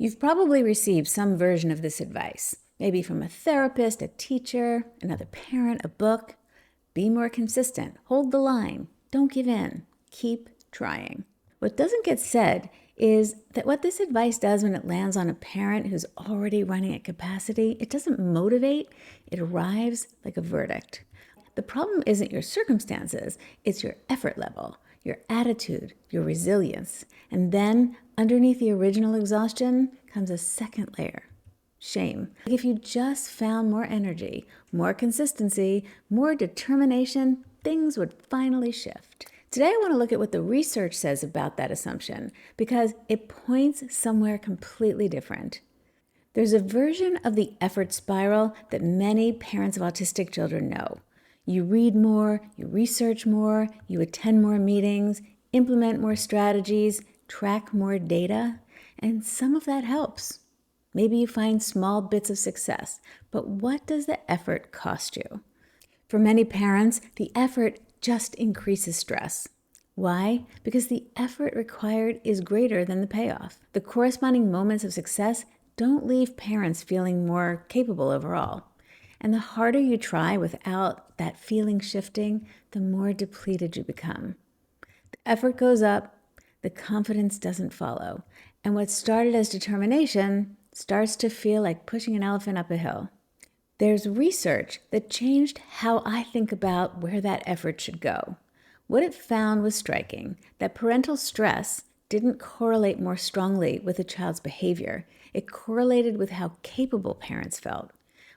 You've probably received some version of this advice, maybe from a therapist, a teacher, another parent, a book. Be more consistent. Hold the line. Don't give in. Keep trying. What doesn't get said is that what this advice does when it lands on a parent who's already running at capacity, it doesn't motivate, it arrives like a verdict. The problem isn't your circumstances, it's your effort level, your attitude, your resilience. And then underneath the original exhaustion comes a second layer. Shame. If you just found more energy, more consistency, more determination, things would finally shift. Today I want to look at what the research says about that assumption because it points somewhere completely different. There's a version of the effort spiral that many parents of autistic children know. You read more, you research more, you attend more meetings, implement more strategies, track more data, and some of that helps. Maybe you find small bits of success, but what does the effort cost you? For many parents, the effort just increases stress. Why? Because the effort required is greater than the payoff. The corresponding moments of success don't leave parents feeling more capable overall. And the harder you try without that feeling shifting, the more depleted you become. The effort goes up, the confidence doesn't follow, and what started as determination starts to feel like pushing an elephant up a hill. There's research that changed how I think about where that effort should go. What it found was striking, that parental stress didn't correlate more strongly with a child's behavior. It correlated with how capable parents felt.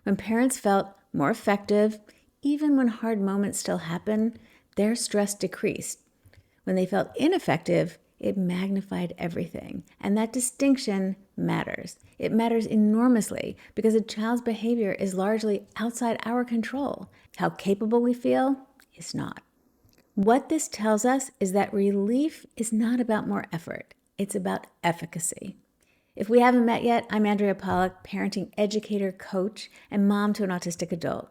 When parents felt more effective, even when hard moments still happen, their stress decreased. When they felt ineffective, it magnified everything. And that distinction matters. It matters enormously because a child's behavior is largely outside our control. How capable we feel is not. What this tells us is that relief is not about more effort. It's about efficacy. If we haven't met yet, I'm Andrea Pollack, parenting educator, coach, and mom to an autistic adult.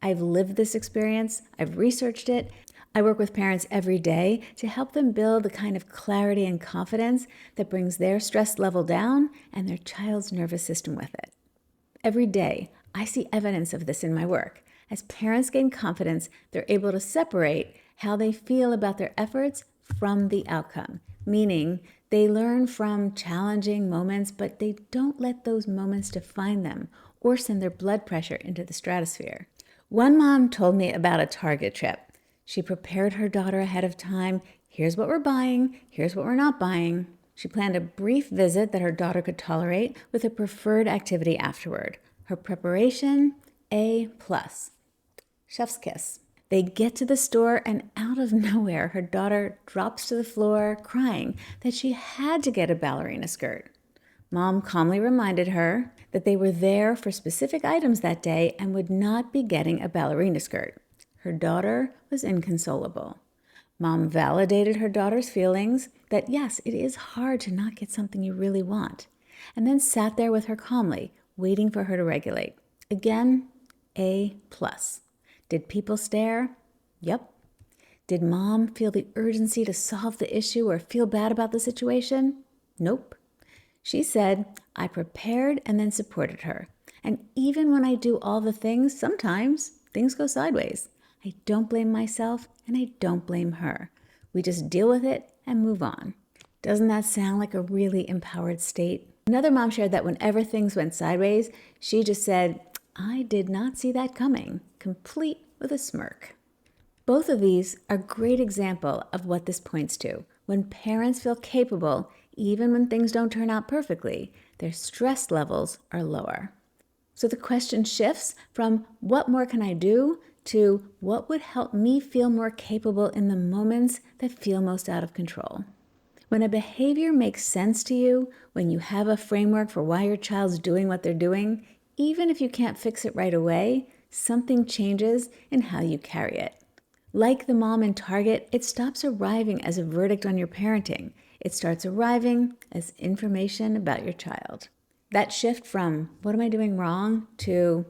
I've lived this experience. I've researched it. I work with parents every day to help them build the kind of clarity and confidence that brings their stress level down and their child's nervous system with it. Every day, I see evidence of this in my work. As parents gain confidence, they're able to separate how they feel about their efforts from the outcome, meaning they learn from challenging moments, but they don't let those moments define them or send their blood pressure into the stratosphere. One mom told me about a Target trip. She prepared her daughter ahead of time. Here's what we're buying. Here's what we're not buying. She planned a brief visit that her daughter could tolerate with a preferred activity afterward. Her preparation, A+. Chef's kiss. They get to the store and out of nowhere, her daughter drops to the floor crying that she had to get a ballerina skirt. Mom calmly reminded her that they were there for specific items that day and would not be getting a ballerina skirt. Her daughter was inconsolable. Mom validated her daughter's feelings that yes, it is hard to not get something you really want, and then sat there with her calmly, waiting for her to regulate. Again, A+. Did people stare? Yep. Did mom feel the urgency to solve the issue or feel bad about the situation? Nope. She said, I prepared and then supported her. And even when I do all the things, sometimes things go sideways. I don't blame myself and I don't blame her. We just deal with it and move on. Doesn't that sound like a really empowered state? Another mom shared that whenever things went sideways, she just said, I did not see that coming, complete with a smirk. Both of these are a great example of what this points to. When parents feel capable, even when things don't turn out perfectly, their stress levels are lower. So the question shifts from what more can I do to what would help me feel more capable in the moments that feel most out of control. When a behavior makes sense to you, when you have a framework for why your child's doing what they're doing, even if you can't fix it right away, something changes in how you carry it. Like the mom in Target, it stops arriving as a verdict on your parenting. It starts arriving as information about your child. That shift from, what am I doing wrong, to,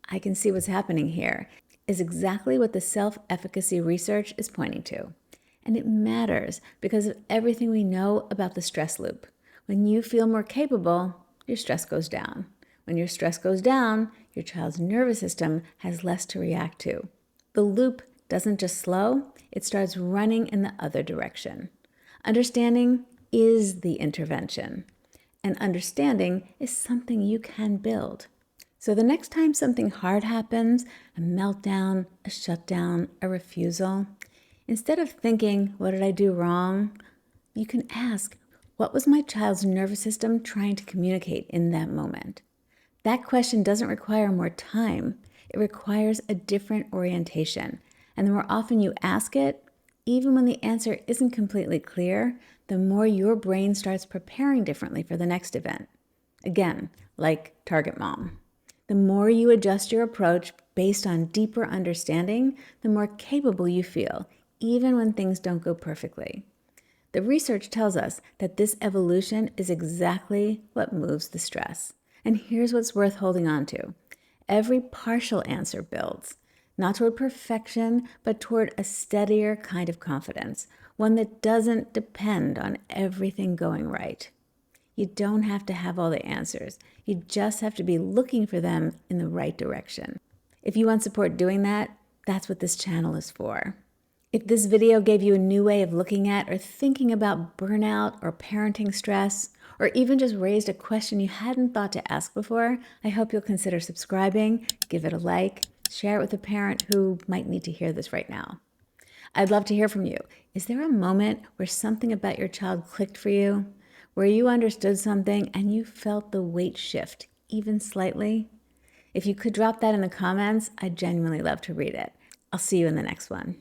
I can see what's happening here, is exactly what the self-efficacy research is pointing to. And it matters because of everything we know about the stress loop. When you feel more capable, your stress goes down. When your stress goes down, your child's nervous system has less to react to. The loop doesn't just slow, it starts running in the other direction. Understanding is the intervention, and understanding is something you can build. So the next time something hard happens, a meltdown, a shutdown, a refusal, instead of thinking, what did I do wrong? You can ask, what was my child's nervous system trying to communicate in that moment? That question doesn't require more time. It requires a different orientation. And the more often you ask it, even when the answer isn't completely clear, the more your brain starts preparing differently for the next event. Again, like Target Mom. The more you adjust your approach based on deeper understanding, the more capable you feel, even when things don't go perfectly. The research tells us that this evolution is exactly what moves the stress. And here's what's worth holding on to. Every partial answer builds, not toward perfection, but toward a steadier kind of confidence, one that doesn't depend on everything going right. You don't have to have all the answers. You just have to be looking for them in the right direction. If you want support doing that, that's what this channel is for. If this video gave you a new way of looking at or thinking about burnout or parenting stress, or even just raised a question you hadn't thought to ask before, I hope you'll consider subscribing, give it a like, share it with a parent who might need to hear this right now. I'd love to hear from you. Is there a moment where something about your child clicked for you, where you understood something and you felt the weight shift, even slightly? If you could drop that in the comments, I'd genuinely love to read it. I'll see you in the next one.